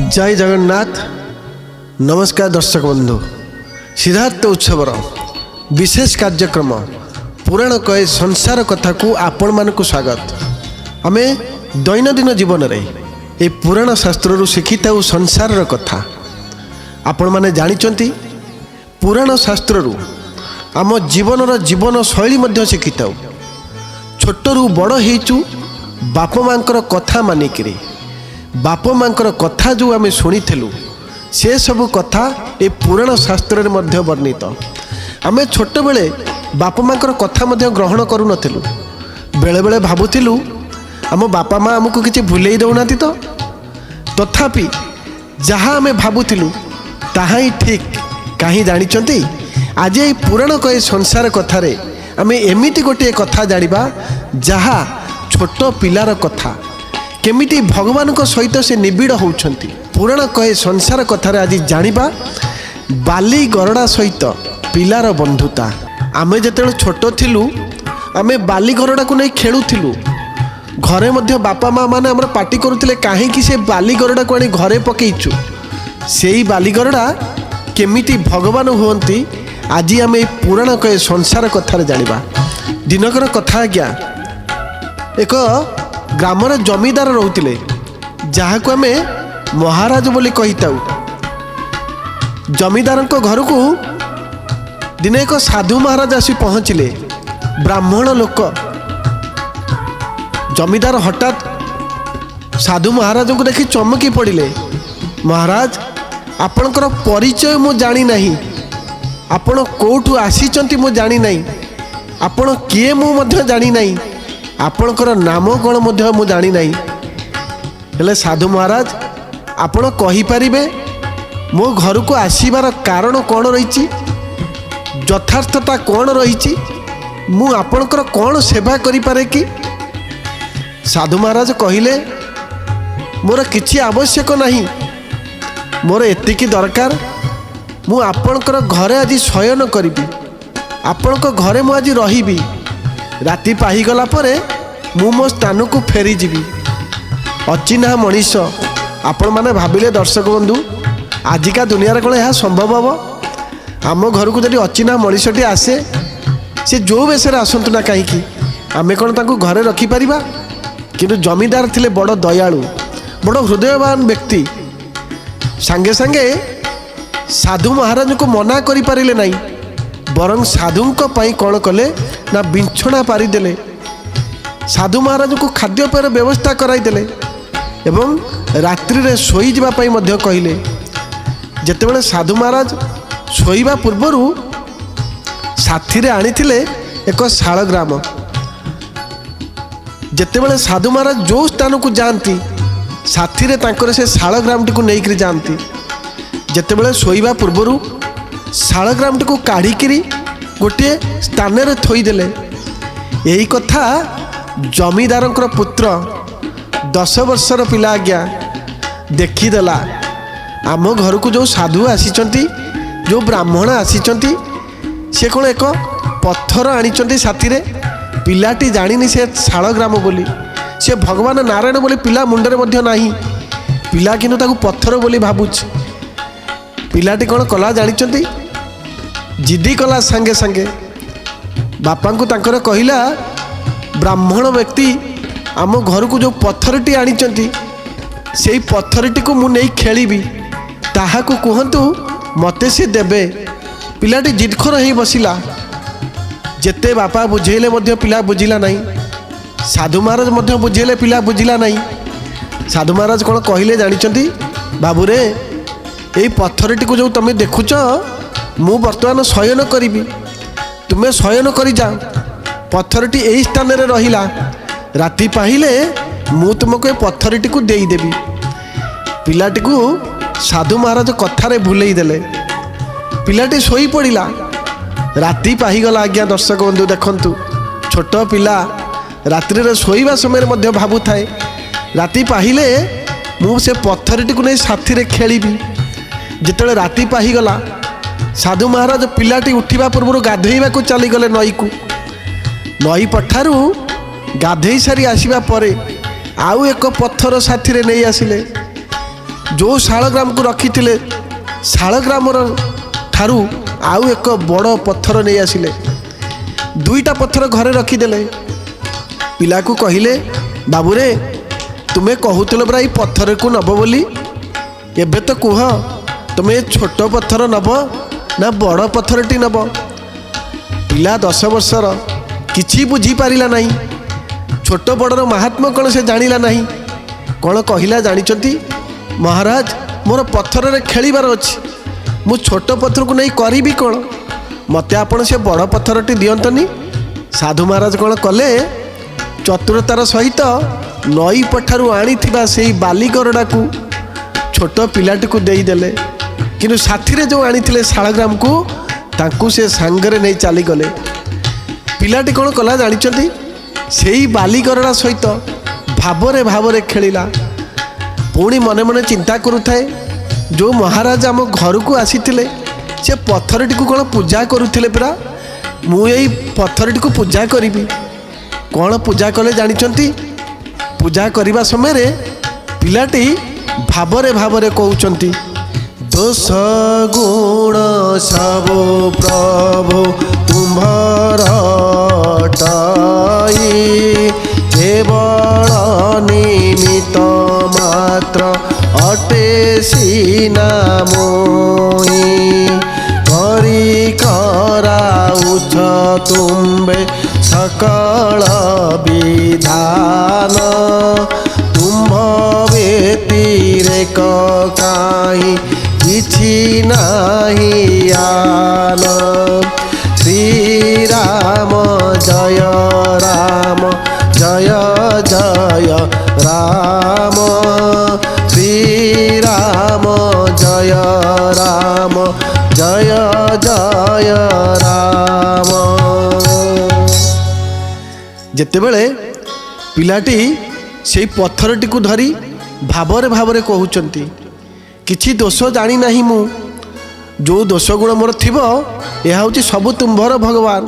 जय जगन्नाथ। नमस्कार दर्शक बंधु, सिद्धार्थ उत्सवर विशेष कार्यक्रम पुराण कहे संसार कथा को आपण मानक स्वागत। आमे दैनंदिन जीवन रे ए पुराण शास्त्र शिखिता संसार कथा आपण माने जानिचंती। पुराण शास्त्र आम जीवन शैली मध्य शिखिता। छोटरू बड़ हेचु बाप मांकर कथा मानिकरी बाप मांकर कथा जो आम शुणी से सब कथा ए पुराण शास्त्र मध्य वर्णित। आम छोट बेले बाप मांकर कथा मध्य ग्रहण करू नथिलु। बेले बेले भाबुथिलु आम बापा माँ आमको किसी भूलेई दौना तो तथापि जहाँ आम भाबुथिलु ताहा ही ठीक। कहीं जानिचंती आज ये पुराण कहे संसार कथारे आम एमिति गोटे कथा जानिबा जहाँ छोट पिलार कथा केमिटी भगवान को सहित से निबिड़ होउछंती। पुराण कहे संसार कथारे आज जानिबा बाली गरड़ा सहित पिलार बंधुता। आमे जेतेबेले छोट थिलु आमे बाली गरड़ा को नहीं खेलुथिलु। घरे मध्य बापा माँ माने हमर पार्टी करुथिले काहेकि से बाली गरड़ा को आनी घरे पकेइछु। सेही बाली गरड़ा केमिटी भगवान हुअंती आज आमे पुराण कहे संसार कथारे जानिबा। दिनकर कथा आज्ञा एक ग्रामर जमीदार रोते जहाँ को आम महाराज बोली कही था। जमीदार घर को दिने एक साधु महाराज आसी पहुँचले। ब्राह्मण लोक जमीदार हठात साधु महाराज को देखी चमकी पड़े। महाराज आपणकर परिचय मु जानी नहीं, आपण कोठू आसीचंती मु जानी नहीं, आपण किए मु मध्य जानी नहीं, आपणकर नाम कौन मध्य मु जानी नहीं। हेले साधु महाराज आपण कहि परिबे मो घर को आसीबार कारण कौन रही, यथार्थता कौन रही, मु आपणकर कौन सेवा करि पारे कि? साधु महाराज कहिले मोर किछि आवश्यक नहीं, मोर एतिकी दरकार मु आपणकर घरे आज शयन करिबी, आपणक घरे मु आज रहिबी। राति पाही गला परे मु मो स्थान को फेरी जीवी। अचिन्हा मनीष आपण माने भाविले दर्शक बंधु आजिका दुनिया कौन यह संभव हम? आम घर को जब अचिन्हा मनीषटी आसे से जो बेसरे आसतु ना कहीं आमे कौन ताकू घरे रखिपर? किंतु जमीदार थिले बड़ दयालु बड़ हृदयवान व्यक्ति। सांगे सांगे साधु महाराज को मना करि पारिले नहीं, बरं साधु कौन कले ना बिछଣା पारिदेले। साधु महाराज को खाद्यपेयर व्यवस्था कराइदेले एवं रात्रि रे शोई जावा पई मध्य कहिले। जेतेबेले साधु महाराज शोइबा पूर्वरु साथी रे आनिथिले एक शालग्राम। जेतेबेले साधु महाराज जो स्थान को जाती साथी रे तांकर से शालग्रामटी को नेइकरी जाती। जेतेबेले शोइबा पूर्वरु शालग्रामटी को काढ़िकी गोटे स्थान रे थोईदेले। यही कथा जमीदार पुत्र 10 वर्षर पिला आज्ञा देखीदेला। आम घर को जो साधु आसीचंती, जो ब्राह्मण आसीचंती, से कौन एक पत्थर आनीचंती साथी रे। पिलाटी जानिनी से शालग्राम बोली, से भगवान नारायण बोली पिला मुंडरे मध्य नाही। पिला किंतु ताकू पत्थर बोली भाबुछ। पिलाटी कौन कला जानिचंती, जिद्दी कला सांगे सांगे बापा को तांकर कहिला ब्राह्मण व्यक्ति आम घर को जो पत्थरटी आनीचंती से पत्थरटी को मुझे खेली ताहाकू कहतु मते से देबे। पिलाटी जिदखोर हो बसिला। जेते बापा बुझेले मध्य पिला बुझिला नहीं, साधु महाराज मध्य बुझेले पिला बुझिला नहीं। साधु महाराज कौन कहले जानिचंती, बाबूरे यही पत्थरटी को जो तुम देखुच मु वर्तमान शयन करी, तुम्हें शयन करी जा। पत्थरटी यही स्थान रे रहिला, राति पाहिले मु तुमको ए पत्थरटी को देदेवी। पिलाटी को साधु महाराज कथारे भूलेई देले। पिलाटी शोई पड़ा। राति पाहीगला आज्ञा दर्शक बंधु देखंतु, छोट पिला रात्रि रे शोइबा समय मध्य भाबु थाए राति पाहिले मु से पत्थरटी को नहीं साथी रे खेलिबी। जेतेबेले राति पाहीगला साधु महाराज पिलाटी उठिबा पूर्व गाधेइबा को चली गले नई को। नई पठारू गाधेई सारी आसीबा परे आउ एक पत्थर साथी रे नहीं आसिले। ଯେଉଁ ଶାଳଗ୍ରାମକୁ ରଖିଥିଲେ ଶାଳଗ୍ରାମର ଠାରୁ ଆଉ ଏକ ବଡ଼ ପଥର ନେଇ ଆସିଲେ। ଦୁଇଟା ପଥର ଘରେ ରଖିଦେଲେ। ପିଲାକୁ କହିଲେ, ବାବୁରେ ତୁମେ କହୁଥିଲ ପରା ଏଇ ପଥରକୁ ନେବ ବୋଲି, ଏବେ ତ କୁହ ତୁମେ ଛୋଟ ପଥର ନେବ ନା ବଡ଼ ପଥରଟି ନେବ? ପିଲା 10 ବର୍ଷର, କିଛି ବୁଝିପାରିଲା ନାହିଁ। ଛୋଟ ବଡ଼ର ମାହାତ୍ମ୍ୟ କ'ଣ ସେ ଜାଣିଲା ନାହିଁ। କ'ଣ କହିଲା ଜାଣିଛନ୍ତି? ମହାରାଜ, ମୋର ପଥରରେ ଖେଳିବାର ଅଛି, ମୁଁ ଛୋଟ ପଥରକୁ ନେଇ କରିବି କ'ଣ? ମୋତେ ଆପଣ ସେ ବଡ଼ ପଥରଟି ଦିଅନ୍ତନି। ସାଧୁ ମହାରାଜ କ'ଣ କଲେ, ଚତୁରତାର ସହିତ ନଈ ପଠାରୁ ଆଣିଥିବା ସେଇ ବାଲି ଗରଡ଼ାକୁ ଛୋଟ ପିଲାଟିକୁ ଦେଇଦେଲେ। କିନ୍ତୁ ସାଥିରେ ଯେଉଁ ଆଣିଥିଲେ ଶାଳଗ୍ରାମକୁ, ତାଙ୍କୁ ସେ ସାଙ୍ଗରେ ନେଇ ଚାଲିଗଲେ। ପିଲାଟି କ'ଣ କଲା ଜାଣିଛନ୍ତି? ସେଇ ବାଲି ଗରଡ଼ା ସହିତ ଭାବରେ ଭାବରେ ଖେଳିଲା। ପୁଣି ମନେ ମନେ ଚିନ୍ତା କରୁଥାଏ, ଯେଉଁ ମହାରାଜ ଆମ ଘରକୁ ଆସିଥିଲେ ସେ ପଥରଟିକୁ କ'ଣ ପୂଜା କରୁଥିଲେ ପରା, ମୁଁ ଏଇ ପଥରଟିକୁ ପୂଜା କରିବି। କ'ଣ ପୂଜା କଲେ ଜାଣିଛନ୍ତି? ପୂଜା କରିବା ସମୟରେ ପିଲାଟି ଭାବରେ ଭାବରେ କହୁଛନ୍ତି, ଦୋଷ ଗୁଣ ସବୁ ପ୍ରଭୁ ତୁମ୍ଭର ଟାଇ, କେବଳ ନିମିତ୍ତ ମାତ୍ର ଅଟେ ସିନା ମୋହି, କରି କରାଉଛ ତୁମ୍ଭେ ସକଳ ବିଧାନ, ତୁମ୍ଭ ବ୍ୟତିରେକ କାହିଁ କିଛି ନାହିଁ ଆନ। ଶ୍ରୀରାମ ଜୟ ରାମ ଜୟ ଜୟ ରାମ, ଶ୍ରୀରାମ ଜୟ ରାମ ଜୟ ଜୟ ରାମ। ଯେତେବେଳେ ପିଲାଟି ସେଇ ପଥରଟିକୁ ଧରି ଭାବରେ ଭାବରେ କହୁଛନ୍ତି, କିଛି ଦୋଷ ଜାଣି ନାହିଁ ମୁଁ, ଯେଉଁ ଦୋଷ ଗୁଣ ମୋର ଥିବ ଏହା ହେଉଛି ସବୁ ତୁମ୍ଭର ଭଗବାନ।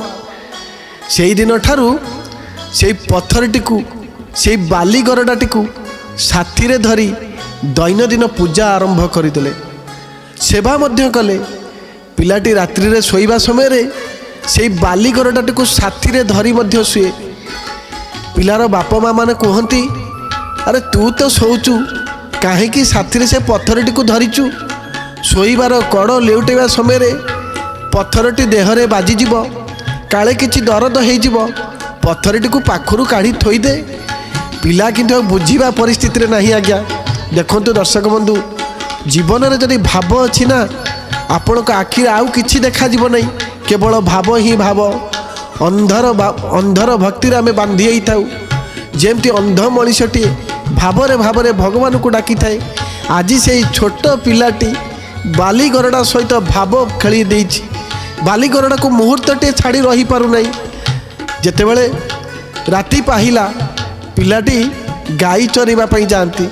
ସେଇଦିନ ଠାରୁ ସେଇ ପଥରଟିକୁ, ସେଇ ବାଲି ଗରଡ଼ାଟିକୁ ସାଥିରେ ଧରି ଦୈନନ୍ଦିନ ପୂଜା ଆରମ୍ଭ କରିଦେଲେ। ସେବା ମଧ୍ୟ କଲେ। ପିଲାଟି ରାତ୍ରିରେ ଶୋଇବା ସମୟରେ ସେଇ ବାଲି ଗରଡ଼ାଟିକୁ ସାଥିରେ ଧରି ମଧ୍ୟ ଶୁଏ। ପିଲାର ବାପା ମା ମାନେ କୁହନ୍ତି, ଆରେ ତୁ ତ ଶୋଉଛୁ, କାହିଁକି ସାଥିରେ ସେ ପଥରଟିକୁ ଧରିଛୁ? ଶୋଇବାର କଡ଼ ଲେଉଟାଇବା ସମୟରେ ପଥରଟି ଦେହରେ ବାଜିଯିବ, କାଳେ କିଛି ଦରଦ ହେଇଯିବ, ପଥରଟିକୁ ପାଖରୁ କାଢ଼ି ଥୋଇଦେ। ପିଲା କିନ୍ତୁ ଆଉ ବୁଝିବା ପରିସ୍ଥିତିରେ ନାହିଁ ଆଜ୍ଞା। ଦେଖନ୍ତୁ ଦର୍ଶକ ବନ୍ଧୁ, ଜୀବନରେ ଯଦି ଭାବ ଅଛି ଆପଣଙ୍କ ଆଖିରେ ଆଉ କିଛି ଦେଖାଯିବ ନାହିଁ, କେବଳ ଭାବ ହିଁ ଭାବ। ଅନ୍ଧର ଭକ୍ତିରେ ଆମେ ବାନ୍ଧି ହେଇଥାଉ। ଯେମିତି ଅନ୍ଧ ମଣିଷଟିଏ ଭାବରେ ଭାବରେ ଭଗବାନଙ୍କୁ ଡାକିଥାଏ, ଆଜି ସେଇ ଛୋଟ ପିଲାଟି ବାଲି ଗରଡ଼ା ସହିତ ଭାବ ଖେଳି ଦେଇଛି। ବାଲି ଗରଡ଼ାକୁ ମୁହୂର୍ତ୍ତଟିଏ ଛାଡ଼ି ରହିପାରୁନାହିଁ। ଯେତେବେଳେ ରାତି ପାହିଲା, ପିଲାଟି ଗାଈ ଚରିବା ପାଇଁ ଯାଆନ୍ତି।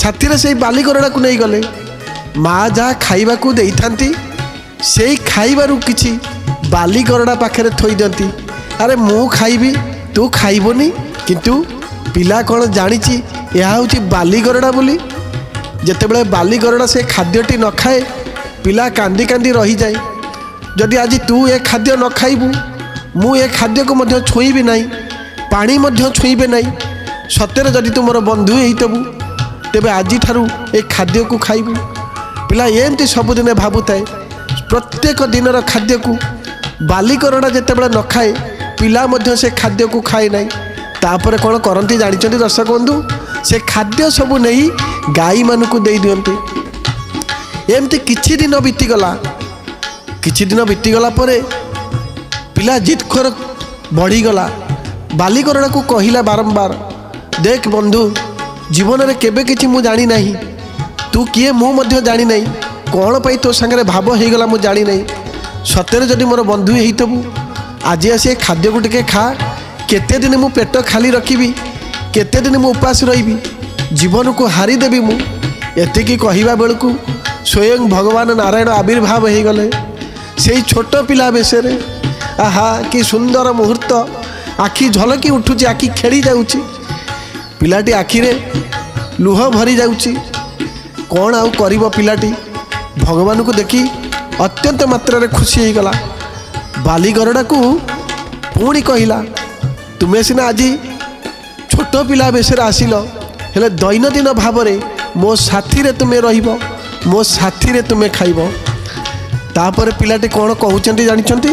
ସାଥିରେ ସେଇ ବାଲି ଗରଡ଼ାକୁ ନେଇଗଲେ। ମା ଯାହା ଖାଇବାକୁ ଦେଇଥାନ୍ତି ସେଇ ଖାଇବାରୁ କିଛି ବାଲି ଗରଡ଼ା ପାଖରେ ଥୋଇ ଦିଅନ୍ତି। ଆରେ ମୁଁ ଖାଇବି, ତୁ ଖାଇବନି। କିନ୍ତୁ ପିଲା କ'ଣ ଜାଣିଛି ଏହା ହେଉଛି ବାଲି ଗରଡ଼ା ବୋଲି? ଯେତେବେଳେ ବାଲି ଗରଡ଼ା ସେ ଖାଦ୍ୟଟି ନ ଖାଏ, ପିଲା କାନ୍ଦି କାନ୍ଦି ରହିଯାଏ। ଯଦି ଆଜି ତୁ ଏ ଖାଦ୍ୟ ନ ଖାଇବୁ, ମୁଁ ଏ ଖାଦ୍ୟକୁ ମଧ୍ୟ ଛୁଇଁବି ନାହିଁ, ପାଣି ମଧ୍ୟ ଛୁଇଁବେ ନାହିଁ। ସତରେ ଯଦି ତୁ ମୋର ବନ୍ଧୁ ହେଇଥିବୁ, ତେବେ ଆଜିଠାରୁ ଏ ଖାଦ୍ୟକୁ ଖାଇବୁ। ପିଲା ଏମିତି ସବୁଦିନେ ଭାବୁଥାଏ। ପ୍ରତ୍ୟେକ ଦିନର ଖାଦ୍ୟକୁ ବାଲି ଗରଡ଼ା ଯେତେବେଳେ ନ ଖାଏ, ପିଲା ମଧ୍ୟ ସେ ଖାଦ୍ୟକୁ ଖାଏ ନାହିଁ। ତାପରେ କ'ଣ କରନ୍ତି ଜାଣିଛନ୍ତି ଦର୍ଶକ ବନ୍ଧୁ? ସେ ଖାଦ୍ୟ ସବୁ ନେଇ ଗାଈମାନଙ୍କୁ ଦେଇ ଦିଅନ୍ତି। ଏମିତି କିଛି ଦିନ ବିତିଗଲା। କିଛି ଦିନ ବିତିଗଲା ପରେ ପିଲା ଜିଦଖୋର ବଢ଼ିଗଲା। ବାଲି ଗରଡ଼ାକୁ କହିଲା ବାରମ୍ବାର, ଦେଖ ବନ୍ଧୁ, ଜୀବନରେ କେବେ କିଛି ମୁଁ ଜାଣିନାହିଁ, ତୁ କିଏ ମୁଁ ମଧ୍ୟ ଜାଣିନାହିଁ, କ'ଣ ପାଇଁ ତୋ ସାଙ୍ଗରେ ଭାବ ହେଇଗଲା ମୁଁ ଜାଣିନାହିଁ। ସତରେ ଯଦି ମୋର ବନ୍ଧୁ ହେଇଥିବୁ, ଆଜି ଆସି ଏ ଖାଦ୍ୟକୁ ଟିକେ ଖା। କେତେ ଦିନ ମୁଁ ପେଟ ଖାଲି ରଖିବି, କେତେ ଦିନ ମୁଁ ଉପାସ ରହିବି, ଜୀବନକୁ ହାରିଦେବି ମୁଁ। ଏତିକି କହିବା ବେଳକୁ ସ୍ୱୟଂ ଭଗବାନ ନାରାୟଣ ଆବିର୍ଭାବ ହେଇଗଲେ ସେଇ ଛୋଟ ପିଲା ବେଶରେ। ଆହା, କି ସୁନ୍ଦର ମୁହୂର୍ତ୍ତ! ଆଖି ଝଲକି ଉଠୁଛି, ଆଖି ଖେଳି ଯାଉଛି। ପିଲାଟି ଆଖିରେ ଲୁହ ଭରି ଯାଉଛି। କ'ଣ ଆଉ କରିବ ପିଲାଟି ଭଗବାନଙ୍କୁ ଦେଖି ଅତ୍ୟନ୍ତ ମାତ୍ରାରେ ଖୁସି ହେଇଗଲା। ବାଲି ଗରଡ଼ାକୁ ପୁଣି କହିଲା, ତୁମେ ସିନା ଆଜି ଛୋଟ ପିଲା ବେଶରେ ଆସିଲ, ହେଲେ ଦୈନନ୍ଦିନ ଭାବରେ ମୋ ସାଥିରେ ତୁମେ ରହିବ, ମୋ ସାଥିରେ ତୁମେ ଖାଇବ। ତାପରେ ପିଲାଟି କ'ଣ କହୁଛନ୍ତି ଜାଣିଛନ୍ତି?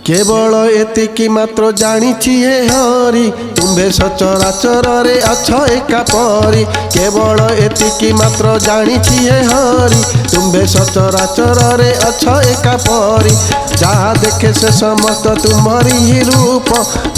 କେବଳ ଏତିକି ମାତ୍ର ଜାଣିଛି ହେ ହରି, ତୁମ୍ଭେ ସଚରାଚରରେ ଅଛ ଏକା ପରି। କେବଳ ଏତିକି ମାତ୍ର ଜାଣିଛି ହେ ହରି, ତୁମ୍ଭେ ସଚରାଚରରେ ଅଛ ଏକା ପରି। ଯାହା ଦେଖେ ସେ ସମସ୍ତ ତୁମ୍ଭରି ହିଁ ରୂପ,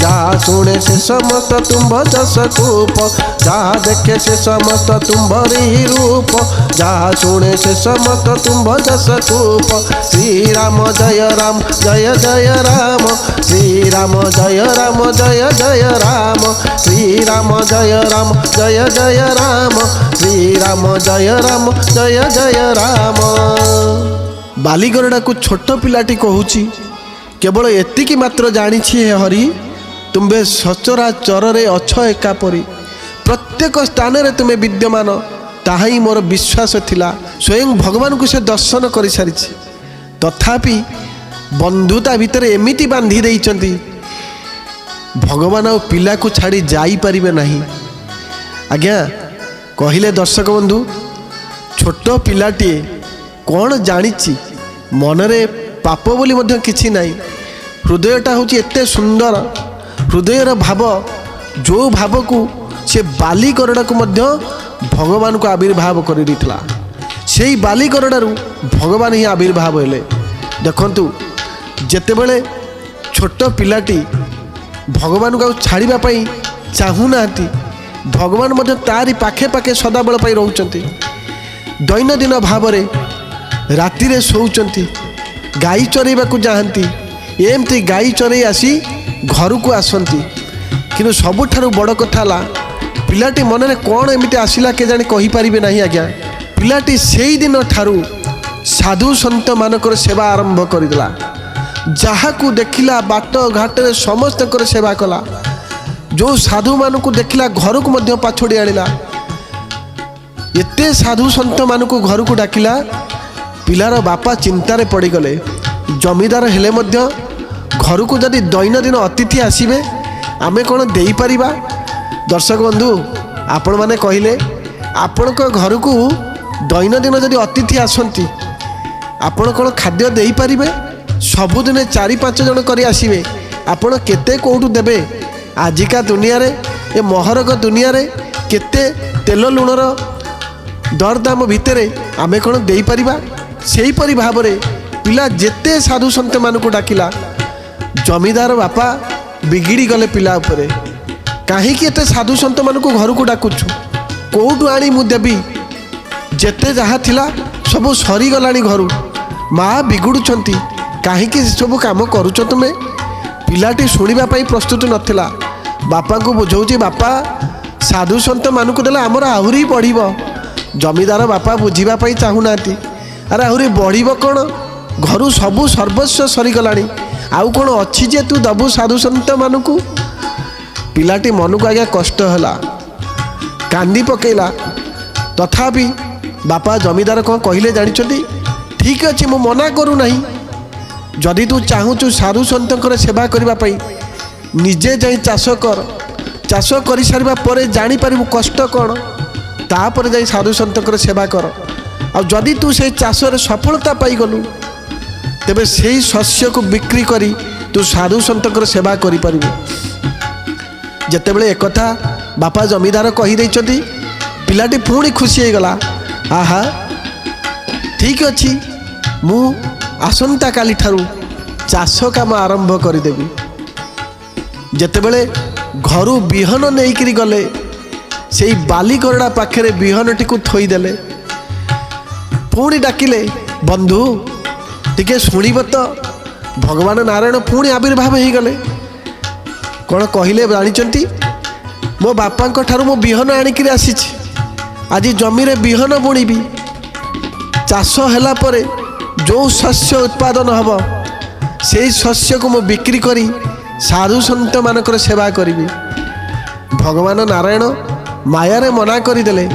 ଯାହା ଶୁଣେ ସେ ସମସ୍ତ ତୁମ୍ଭ ଯଶ କୂପ। ଯାହା ଦେଖେ ସେ ସମସ୍ତ ତୁମ୍ଭରି ହିଁ ରୂପ, ଯାହା ଶୁଣେ ସେ ସମସ୍ତ ତୁମ୍ଭ ଯଶ କୂପ। ଶ୍ରୀରାମ ଜୟ ରାମ ଜୟ ଜୟ ରାମ, ଶ୍ରୀରାମ ଜୟ ରାମ ଜୟ ଜୟ ରାମ, ଶ୍ରୀରାମ ଜୟ ରାମ ଜୟ ଜୟ ରାମ, ଶ୍ରୀରାମ ଜୟ ରାମ ଜୟ ଜୟ ରାମ। ବାଲିଗରଡ଼ାକୁ ଛୋଟ ପିଲାଟି କହୁଛି, କେବଳ ଏତିକି ମାତ୍ର ଜାଣିଛି ହେ ହରି, ତୁମ୍ଭେ ସଚରାଚରରେ ଅଛ ଏକା ପରି। ପ୍ରତ୍ୟେକ ସ୍ଥାନରେ ତୁମେ ବିଦ୍ୟମାନ, ତାହା ହିଁ ମୋର ବିଶ୍ୱାସ ଥିଲା। ସ୍ୱୟଂ ଭଗବାନଙ୍କୁ ସେ ଦର୍ଶନ କରିସାରିଛି, ତଥାପି ବନ୍ଧୁତା ଭିତରେ ଏମିତି ବାନ୍ଧି ଦେଇଛନ୍ତି, ଭଗବାନ ଆଉ ପିଲାକୁ ଛାଡ଼ି ଯାଇପାରିବେ ନାହିଁ। ଆଜ୍ଞା କହିଲେ ଦର୍ଶକ ବନ୍ଧୁ, ଛୋଟ ପିଲାଟିଏ କ'ଣ ଜାଣିଛି? ମନରେ ପାପ ବୋଲି ମଧ୍ୟ କିଛି ନାହିଁ। ହୃଦୟଟା ହେଉଛି ଏତେ ସୁନ୍ଦର, ହୃଦୟର ଭାବ, ଯେଉଁ ଭାବକୁ ସେ ବାଲି ଗରଡ଼ାକୁ ମଧ୍ୟ ଭଗବାନଙ୍କୁ ଆବିର୍ଭାବ କରିଦେଇଥିଲା। ସେଇ ବାଲି ଗରଡ଼ାରୁ ଭଗବାନ ହିଁ ଆବିର୍ଭାବ ହେଲେ। ଦେଖନ୍ତୁ, ଯେତେବେଳେ ଛୋଟ ପିଲାଟି ଭଗବାନଙ୍କୁ ଆଉ ଛାଡ଼ିବା ପାଇଁ ଚାହୁଁନାହାନ୍ତି, ଭଗବାନ ମଧ୍ୟ ତାରି ପାଖେ ପାଖେ ସଦାବେଳ ପାଇଁ ରହୁଛନ୍ତି। ଦୈନନ୍ଦିନ ଭାବରେ ରାତିରେ ଶୋଉଛନ୍ତି, ଗାଈ ଚରେଇବାକୁ ଯାଆନ୍ତି, ଏମିତି ଗାଈ ଚରେଇ ଆସି ଘରକୁ ଆସନ୍ତି। କିନ୍ତୁ ସବୁଠାରୁ ବଡ଼ କଥା ହେଲା, ପିଲାଟି ମନରେ କ'ଣ ଏମିତି ଆସିଲା କେଜାଣି କହିପାରିବେ ନାହିଁ। ଆଜ୍ଞା ପିଲାଟି ସେଇଦିନ ଠାରୁ ସାଧୁ ସନ୍ତମାନଙ୍କର ସେବା ଆରମ୍ଭ କରିଦେଲା। ଯାହାକୁ ଦେଖିଲା ବାଟ ଘାଟରେ ସମସ୍ତଙ୍କର ସେବା କଲା। ଯେଉଁ ସାଧୁମାନଙ୍କୁ ଦେଖିଲା ଘରକୁ ମଧ୍ୟ ପାଛୋଡ଼ି ଆଣିଲା। ଏତେ ସାଧୁ ସନ୍ତମାନଙ୍କୁ ଘରକୁ ଡାକିଲା, ପିଲାର ବାପା ଚିନ୍ତାରେ ପଡ଼ିଗଲେ। ଜମିଦାର ହେଲେ ମଧ୍ୟ ଘରକୁ ଯଦି ଦୈନନ୍ଦିନ ଅତିଥି ଆସିବେ, ଆମେ କ'ଣ ଦେଇପାରିବା? ଦର୍ଶକ ବନ୍ଧୁ, ଆପଣମାନେ କହିଲେ, ଆପଣଙ୍କ ଘରକୁ ଦୈନନ୍ଦିନ ଯଦି ଅତିଥି ଆସନ୍ତି, ଆପଣ କ'ଣ ଖାଦ୍ୟ ଦେଇପାରିବେ? ସବୁଦିନେ 4-5 ଜଣ କରି ଆସିବେ, ଆପଣ କେତେ କେଉଁଠୁ ଦେବେ? ଆଜିକା ଦୁନିଆରେ, ଏ ମହରଗ ଦୁନିଆରେ କେତେ ତେଲ ଲୁଣର ଦରଦାମ ଭିତରେ ଆମେ କ'ଣ ଦେଇପାରିବା? ସେହିପରି ଭାବରେ ପିଲା ଯେତେ ସାଧୁ ସନ୍ତମାନଙ୍କୁ ଡାକିଲା, ଜମିଦାର ବାପା ବିଗିଡ଼ି ଗଲେ ପିଲା ଉପରେ। କାହିଁକି ଏତେ ସାଧୁ ସନ୍ତମାନଙ୍କୁ ଘରକୁ ଡାକୁଛୁ? କେଉଁଠୁ ଆଣି ମୁଁ ଦେବି? ଯେତେ ଯାହା ଥିଲା ସବୁ ସରିଗଲାଣି ଘରୁ। ମା ବିଗୁଡ଼ୁଛନ୍ତି, କାହିଁକି ସେସବୁ କାମ କରୁଛ ତୁମେ? ପିଲାଟି ଶୁଣିବା ପାଇଁ ପ୍ରସ୍ତୁତ ନଥିଲା। ବାପାଙ୍କୁ ବୁଝଉଛି, ବାପା ସାଧୁ ସନ୍ତମାନଙ୍କୁ ଦେଲେ ଆମର ଆହୁରି ବଢ଼ିବ। ଜମିଦାର ବାପା ବୁଝିବା ପାଇଁ ଚାହୁଁନାହାନ୍ତି। ଆରେ ଆହୁରି ବଢ଼ିବ କ'ଣ? ଘରୁ ସବୁ ସର୍ବସ୍ୱ ସରିଗଲାଣି, ଆଉ କ'ଣ ଅଛି ଯେ ତୁ ଦେବୁ ସାଧୁ ସନ୍ତମାନଙ୍କୁ? ପିଲାଟି ମନକୁ ଆଜ୍ଞା କଷ୍ଟ ହେଲା, କାନ୍ଦି ପକେଇଲା। ତଥାପି ବାପା ଜମିଦାର କ'ଣ କହିଲେ ଜାଣିଛନ୍ତି? ଠିକ୍ ଅଛି, ମୁଁ ମନା କରୁନାହିଁ। ଯଦି ତୁ ଚାହୁଁଛୁ ସାଧୁ ସନ୍ତଙ୍କର ସେବା କରିବା ପାଇଁ, ନିଜେ ଯାଇ ଚାଷ କର। ଚାଷ କରିସାରିବା ପରେ ଜାଣିପାରିବୁ କଷ୍ଟ କ'ଣ, ତାପରେ ଯାଇ ସାଧୁ ସନ୍ତଙ୍କର ସେବା କର। ଆଉ ଯଦି ତୁ ସେଇ ଚାଷରେ ସଫଳତା ପାଇଗଲୁ, ତେବେ ସେଇ ଶସ୍ୟକୁ ବିକ୍ରି କରି ତୁ ସାଧୁ ସନ୍ତଙ୍କର ସେବା କରିପାରିବୁ। ଯେତେବେଳେ ଏକଥା ବାପା ଜମିଦାର କହିଦେଇଛନ୍ତି, ପିଲାଟି ପୁଣି ଖୁସି ହେଇଗଲା। ଆହା, ଠିକ୍ ଅଛି, ମୁଁ ଆସନ୍ତାକାଲିଠାରୁ ଚାଷ କାମ ଆରମ୍ଭ କରିଦେବି। ଯେତେବେଳେ ଘରୁ ବିହନ ନେଇକରି ଗଲେ, ସେଇ ବାଲିଗରଡ଼ା ପାଖରେ ବିହନଟିକୁ ଥୋଇଦେଲେ। ପୁଣି ଡାକିଲେ, ବନ୍ଧୁ ଟିକେ ଶୁଣିବ ତ? ଭଗବାନ ନାରାୟଣ ପୁଣି ଆବିର୍ଭାବ ହେଇଗଲେ। କ'ଣ କହିଲେ ଜାଣିଛନ୍ତି? ମୋ ବାପାଙ୍କ ଠାରୁ ମୁଁ ବିହନ ଆଣିକିରି ଆସିଛି। ଆଜି ଜମିରେ ବିହନ ବୁଣିବି। ଚାଷ ହେଲା ପରେ ଯେଉଁ ଶସ୍ୟ ଉତ୍ପାଦନ ହେବ, ସେଇ ଶସ୍ୟକୁ ମୁଁ ବିକ୍ରି କରି ସାଧୁ ସନ୍ତମାନଙ୍କର ସେବା କରିବି। ଭଗବାନ ନାରାୟଣ ମାୟାରେ ମନା କରିଦେଲେ।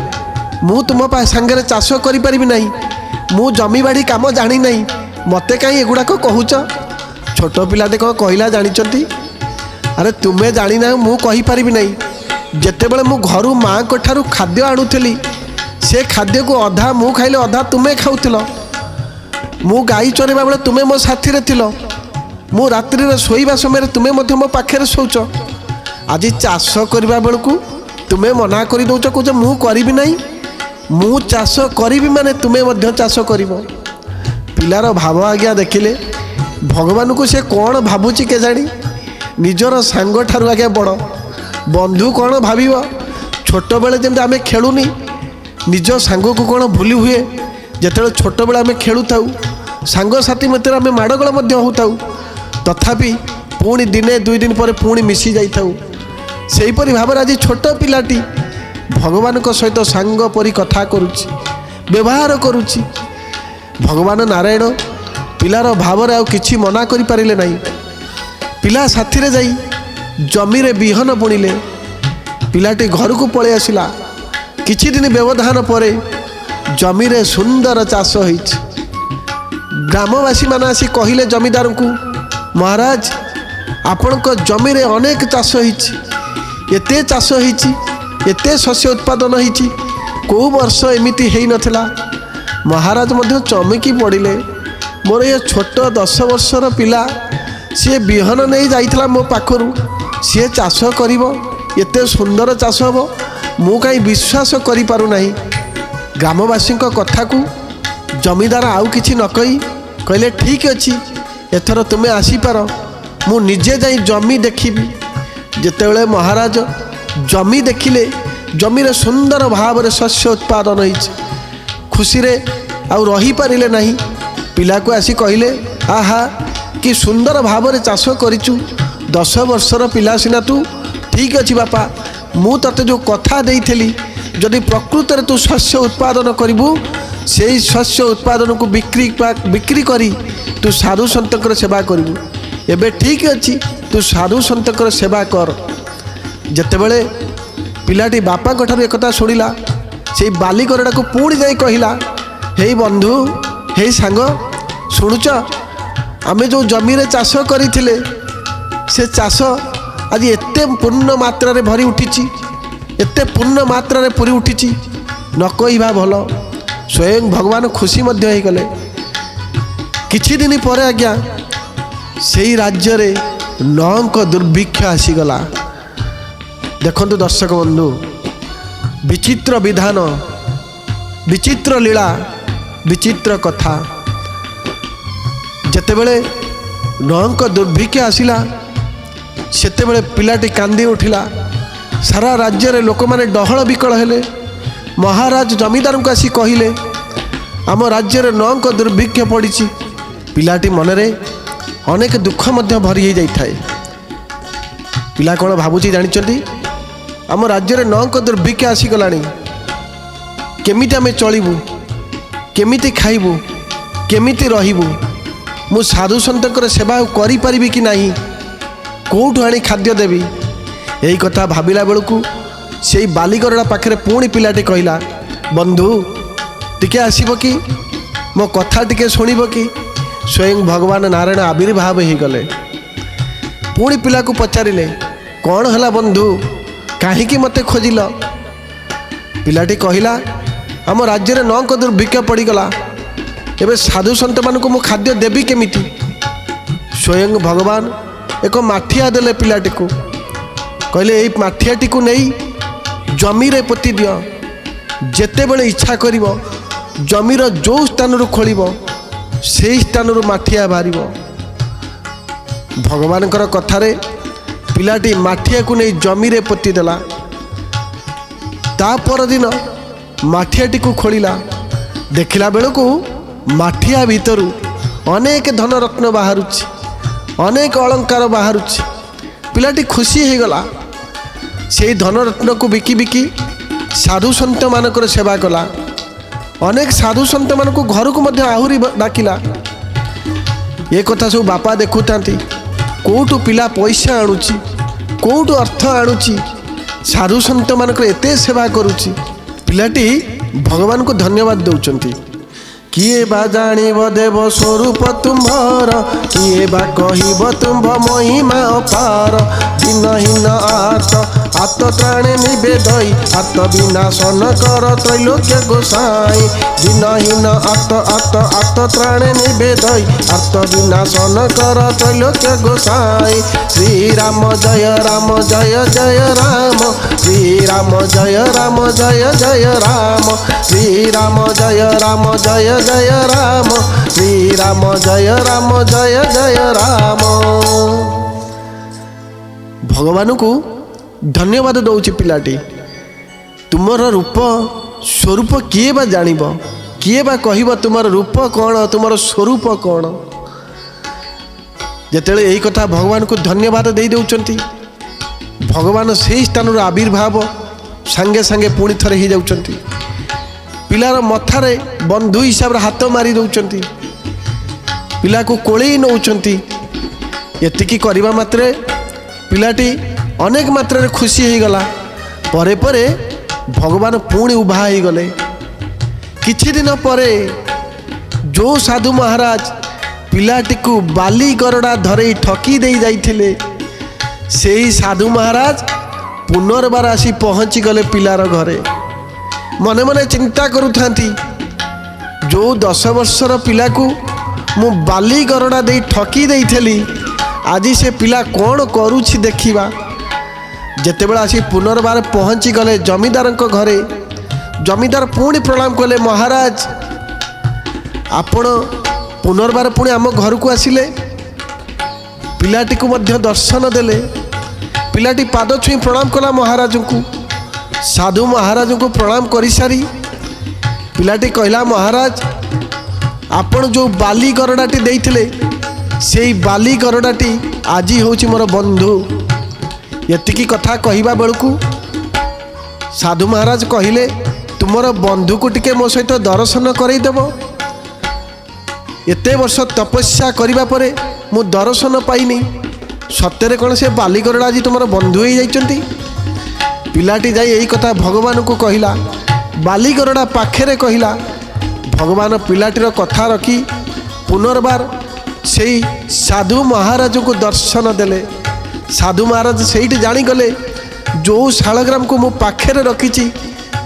ମୁଁ ତୁମ ସାଙ୍ଗରେ ଚାଷ କରିପାରିବି ନାହିଁ, ମୁଁ ଜମିବାଡ଼ି କାମ ଜାଣି ନାହିଁ, ମୋତେ କାହିଁ ଏଗୁଡ଼ାକ କହୁଛ? ଛୋଟ ପିଲାଟେ କ'ଣ କହିଲା ଜାଣିଛନ୍ତି? ଆରେ ତୁମେ ଜାଣିନାହ, ମୁଁ କହିପାରିବି ନାହିଁ। ଯେତେବେଳେ ମୁଁ ଘରୁ ମାଆଙ୍କ ଠାରୁ ଖାଦ୍ୟ ଆଣୁଥିଲି, ସେ ଖାଦ୍ୟକୁ ଅଧା ମୁଁ ଖାଇଲେ ଅଧା ତୁମେ ଖାଉଥିଲ। ମୁଁ ଗାଈ ଚରେଇବା ବେଳେ ତୁମେ ମୋ ସାଥିରେ ଥିଲ। ମୁଁ ରାତ୍ରିରେ ଶୋଇବା ସମୟରେ ତୁମେ ମଧ୍ୟ ମୋ ପାଖରେ ଶୋଉଛ। ଆଜି ଚାଷ କରିବା ବେଳକୁ ତୁମେ ମନା କରିଦେଉଛ, କହୁଛ ମୁଁ କରିବି ନାହିଁ। ମୁଁ ଚାଷ କରିବି ମାନେ ତୁମେ ମଧ୍ୟ ଚାଷ କରିବ। ପିଲାର ଭାବ ଆଜ୍ଞା ଦେଖିଲେ, ଭଗବାନଙ୍କୁ ସେ କ'ଣ ଭାବୁଛି କେଜାଣି? ନିଜର ସାଙ୍ଗଠାରୁ ଆଜ୍ଞା ବଡ଼ ବନ୍ଧୁ କ'ଣ ଭାବିବ? ଛୋଟବେଳେ ଯେମିତି ଆମେ ଖେଳୁନି, ନିଜ ସାଙ୍ଗକୁ କ'ଣ ଭୁଲି ହୁଏ? ଯେତେବେଳେ ଛୋଟବେଳେ ଆମେ ଖେଳୁଥାଉ, ସାଙ୍ଗସାଥି ମଧ୍ୟରେ ଆମେ ମାଡ଼ଗୋଳ ମଧ୍ୟ ହେଉଥାଉ, ତଥାପି ପୁଣି ଦିନେ ଦୁଇ ଦିନ ପରେ ପୁଣି ମିଶି ଯାଇଥାଉ। ସେହିପରି ଭାବରେ ଆଜି ଛୋଟ ପିଲାଟି ଭଗବାନଙ୍କ ସହିତ ସାଙ୍ଗ ପରି କଥା କରୁଛି, ବ୍ୟବହାର କରୁଛି। ଭଗବାନ ନାରାୟଣ ପିଲାର ଭାବରେ ଆଉ କିଛି ମନା କରିପାରିଲେ ନାହିଁ। ପିଲା ସାଥିରେ ଯାଇ ଜମିରେ ବିହନ ବୁଣିଲେ। ପିଲାଟି ଘରକୁ ପଳେଇ ଆସିଲା। କିଛି ଦିନ ବ୍ୟବଧାନ ପରେ ଜମିରେ ସୁନ୍ଦର ଚାଷ ହୋଇଛି। ଗ୍ରାମବାସୀମାନେ ଆସି କହିଲେ ଜମିଦାରଙ୍କୁ, ମହାରାଜ, ଆପଣଙ୍କ ଜମିରେ ଅନେକ ଚାଷ ହୋଇଛି, ଏତେ ଚାଷ ହୋଇଛି, ଏତେ ଶସ୍ୟ ଉତ୍ପାଦନ ହୋଇଛି, କେଉଁ ବର୍ଷ ଏମିତି ହେଇନଥିଲା। ମହାରାଜ ମଧ୍ୟ ଚମକି ପଡ଼ିଲେ। ମୋର ଏ ଛୋଟ 10 ବର୍ଷର ପିଲା, ସିଏ ବିହନ ନେଇ ଯାଇଥିଲା ମୋ ପାଖରୁ, ସିଏ ଚାଷ କରିବ, ଏତେ ସୁନ୍ଦର ଚାଷ ହେବ, ମୁଁ କାହିଁ ବିଶ୍ୱାସ କରିପାରୁନାହିଁ। ଗ୍ରାମବାସୀଙ୍କ କଥାକୁ ଜମିଦାର ଆଉ କିଛି ନ କହି କହିଲେ, ଠିକ୍ ଅଛି, ଏଥର ତୁମେ ଆସିପାର, ମୁଁ ନିଜେ ଯାଇ ଜମି ଦେଖିବି। ଯେତେବେଳେ ମହାରାଜ ଜମି ଦେଖିଲେ, ଜମିରେ ସୁନ୍ଦର ଭାବରେ ଶସ୍ୟ ଉତ୍ପାଦନ ହୋଇଛି, ଖୁସିରେ ଆଉ ରହିପାରିଲେ ନାହିଁ। ପିଲାକୁ ଆସି କହିଲେ, ଆହା, କି ସୁନ୍ଦର ଭାବରେ ଚାଷ କରିଛୁ, 10 ବର୍ଷର ପିଲା ସିନା ତୁ। ଠିକ୍ ଅଛି ବାପା, ମୁଁ ତତେ ଯେଉଁ କଥା ଦେଇଥିଲି, ଯଦି ପ୍ରକୃତରେ ତୁ ଶସ୍ୟ ଉତ୍ପାଦନ କରିବୁ, ସେଇ ଶସ୍ୟ ଉତ୍ପାଦନକୁ ବିକ୍ରି କରି ତୁ ସାଧୁ ସନ୍ତଙ୍କର ସେବା କରିବୁ। ଏବେ ଠିକ୍ ଅଛି, ତୁ ସାଧୁ ସନ୍ତଙ୍କର ସେବା କର। ଯେତେବେଳେ ପିଲାଟି ବାପାଙ୍କ ଠାରୁ ଏକଥା ଶୁଣିଲା, ସେଇ ବାଲିଗରଡ଼ାକୁ ପୁଣି ଯାଇ କହିଲା, ହେଇ ବନ୍ଧୁ, ହେଇ ସାଙ୍ଗ, ଶୁଣୁଛ, ଆମେ ଯେଉଁ ଜମିରେ ଚାଷ କରିଥିଲେ, ସେ ଚାଷ ଆଜି ଏତେ ପୂର୍ଣ୍ଣ ମାତ୍ରାରେ ଭରି ଉଠିଛି, ଏତେ ପୂର୍ଣ୍ଣ ମାତ୍ରାରେ ପୁରି ଉଠିଛି, ନ କହିବା ଭଲ। ସ୍ୱୟଂ ଭଗବାନ ଖୁସି ମଧ୍ୟ ହେଇଗଲେ। କିଛି ଦିନ ପରେ ଆଜ୍ଞା ସେଇ ରାଜ୍ୟରେ ନଅଙ୍କ ଦୁର୍ଭିକ୍ଷ ଆସିଗଲା। ଦେଖନ୍ତୁ ଦର୍ଶକ ବନ୍ଧୁ, ବିଚିତ୍ର ବିଧାନ, ବିଚିତ୍ର ଲୀଳା, ବିଚିତ୍ର କଥା। ଯେତେବେଳେ ନଅଙ୍କ ଦୁର୍ଭିକ୍ଷ ଆସିଲା, ସେତେବେଳେ ପିଲାଟି କାନ୍ଦି ଉଠିଲା। ସାରା ରାଜ୍ୟରେ ଲୋକମାନେ ଡହଳ ବିକଳ ହେଲେ। ମହାରାଜ ଜମିଦାରଙ୍କୁ ଆସି କହିଲେ, ଆମ ରାଜ୍ୟରେ ନଅଙ୍କ ଦୁର୍ଭିକ୍ଷ ପଡ଼ିଛି। ପିଲାଟି ମନରେ ଅନେକ ଦୁଃଖ ମଧ୍ୟ ଭରି ହୋଇଯାଇଥାଏ। ପିଲା କ'ଣ ଭାବୁଛି ଜାଣିଛନ୍ତି? ଆମ ରାଜ୍ୟରେ ନଅଙ୍କ ଦୁର୍ଭିକ୍ଷ ଆସିଗଲାଣି, କେମିତି ଆମେ ଚଳିବୁ, କେମିତି ଖାଇବୁ, କେମିତି ରହିବୁ, ମୁଁ ସାଧୁ ସନ୍ତଙ୍କର ସେବା କରିପାରିବି କି ନାହିଁ, କେଉଁଠୁ ଆଣି ଖାଦ୍ୟ ଦେବି? ଏହି କଥା ଭାବିଲା ବେଳକୁ ସେଇ ବାଲିଗରଡ଼ା ପାଖରେ ପୁଣି ପିଲାଟି କହିଲା, ବନ୍ଧୁ, ଟିକେ ଆସିବ କି, ମୋ କଥା ଟିକେ ଶୁଣିବ କି? ସ୍ୱୟଂ ଭଗବାନ ନାରାୟଣ ଆବିର୍ଭାବ ହୋଇଗଲେ। ପୁଣି ପିଲାକୁ ପଚାରିଲେ, କ'ଣ ହେଲା ବନ୍ଧୁ, କାହିଁକି ମୋତେ ଖୋଜିଲ? ପିଲାଟି କହିଲା, ଆମ ରାଜ୍ୟରେ ନଅଙ୍କ ଦୁର୍ଭିକ୍ଷ ପଡ଼ିଗଲା, ଏବେ ସାଧୁ ସନ୍ତମାନଙ୍କୁ ମୁଁ ଖାଦ୍ୟ ଦେବି କେମିତି? ସ୍ୱୟଂ ଭଗବାନ ଏକ ମାଠିଆ ଦେଲେ ପିଲାଟିକୁ। କହିଲେ, ଏଇ ମାଠିଆଟିକୁ ନେଇ ଜମିରେ ପୋତି ଦିଅ, ଯେତେବେଳେ ଇଚ୍ଛା କରିବ ଜମିର ଯେଉଁ ସ୍ଥାନରୁ ଖୋଳିବ ସେହି ସ୍ଥାନରୁ ମାଠିଆ ବାହାରିବ। ଭଗବାନଙ୍କର କଥାରେ ପିଲାଟି ମାଠିଆକୁ ନେଇ ଜମିରେ ପୋତି ଦେଲା। ତା ପରଦିନ ମାଠିଆଟିକୁ ଖୋଳିଲା। ଦେଖିଲା ବେଳକୁ ମାଠିଆ ଭିତରୁ ଅନେକ ଧନରତ୍ନ ବାହାରୁଛି, ଅନେକ ଅଳଙ୍କାର ବାହାରୁଛି। ପିଲାଟି ଖୁସି ହେଇଗଲା। ସେଇ ଧନରତ୍ନକୁ ବିକି ବିକି ସାଧୁ ସନ୍ତମାନଙ୍କର ସେବା କଲା। ଅନେକ ସାଧୁ ସନ୍ତମାନଙ୍କୁ ଘରକୁ ମଧ୍ୟ ଆହୁରି ଡାକିଲା। ଏ କଥା ସବୁ ବାପା ଦେଖୁଥାନ୍ତି, କେଉଁଠୁ ପିଲା ପଇସା ଆଣୁଛି, କେଉଁଠୁ ଅର୍ଥ ଆଣୁଛି, ସାଧୁ ସନ୍ତମାନଙ୍କର ଏତେ ସେବା କରୁଛି। ପିଲାଟି भगवान को धन्यवाद दौरान। किए बा जानिब देव स्वरूप तुम्हार, किए बा कहिब तुम्भ महिमा अपार। दिनहीन आत त्राणे निवेदई, आत विनाशन कर त्रैलोक्य गोसाई। दिनहीन आत त्राणे निवेदई, आत विनाशन कर त्रैलोक्य गोसाई। श्री राम जय जय राम, श्री राम जय जय राम, श्री राम जय जय राम, श्री राम जय जय राम। भगवान को धन्यवाद दौची पिलाटी। तुमर रूप स्वरूप किए बा जानिब, किए बा कहिब तुमर रूप कौन, तुमर स्वरूप कौन। जेतेले यही कथा भगवान को धन्यवाद दे दौचंती, भगवान से स्थान आविर्भाव सांगे सांगे पुणी थरे ही जाउचंती। पिलार मथारे बंधु हिसाब रे हाथ मारी दौचंती, पिला को कोलेई नौचंती। एतिकी करबा मात्रे पिलाटी अनेक मात्रा खुशी हो गला। परे परे भगवान पुणी उभा हो गले। किछि दिन परे जो साधु महाराज पिलाटी को बाली गरड़ा धरे ठकी दे जाइथिले, सेही साधु महाराज पुनर्बार आसी पहुँची गले पिलार घरे। मने मने चिंता करुथांती, जो 10 वर्षर पिला को मु बाली गरड़ा दे ठकी देइथली, आज से पिला कौन करुछि देखिबा। जेतेबेला आसी पुनर्बार पहुँची गले जमीदार घरे, जमीदार पुणी प्रणाम कले, महाराज आपण पुनर्बार पुणी आम घर को आसिले, पिलाटी को मध्य दर्शन देले। पिलाटी पाद छुई प्रणाम कला महाराज को। साधु महाराज को प्रणाम कर सारी पिलाटी कहला, महाराज आपण जो बाली गरडाटी देइथिले, से बाली गरडाटी आज होची मोर बंधु। एतिकी कथा कहवा बेलू साधु महाराज कहले, तुमर बंधु को टिके मो सहित दर्शन करईदेव। एते वर्ष तपस्या करिबा परे मु दर्शन पाइनी, सत्ୟରେ कौन से बाली गरडा आज तुम बंधु हो जाइछंती। पिलाटी जाई यही कथा भगवान को कहला, बाली गरडा पाखे कहला। भगवान पिलाटीर कथा रखी पुनर्बार से साधु महाराज को दर्शन देले। साधु महाराज से जानीगले, जो शालग्राम को मु पाखे रखी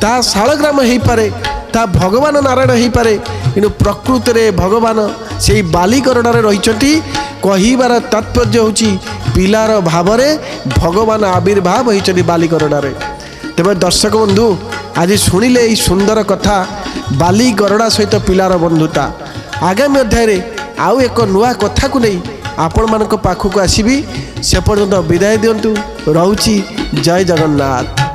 ता शालग्राम हो पारे, ता भगवान नारायण हो पारे, कि प्रकृति रे भगवान से बाली गरडारे रही। कहिबार तात्पर्य होची पिलार भावरे भगवान आविर्भाव होइछथि बाली गरडारे। तेबे दर्शक बंधु आज शुणिले यही सुंदर कथा बाली गरडा सहित पिलार बंधुता। आगामी अध्याय रे आउ एक नुआ कथा को नहीं आपण मानक पाखक आसीबी। से पर्यंत विदाय दियंतु। रहुची जय जगन्नाथ।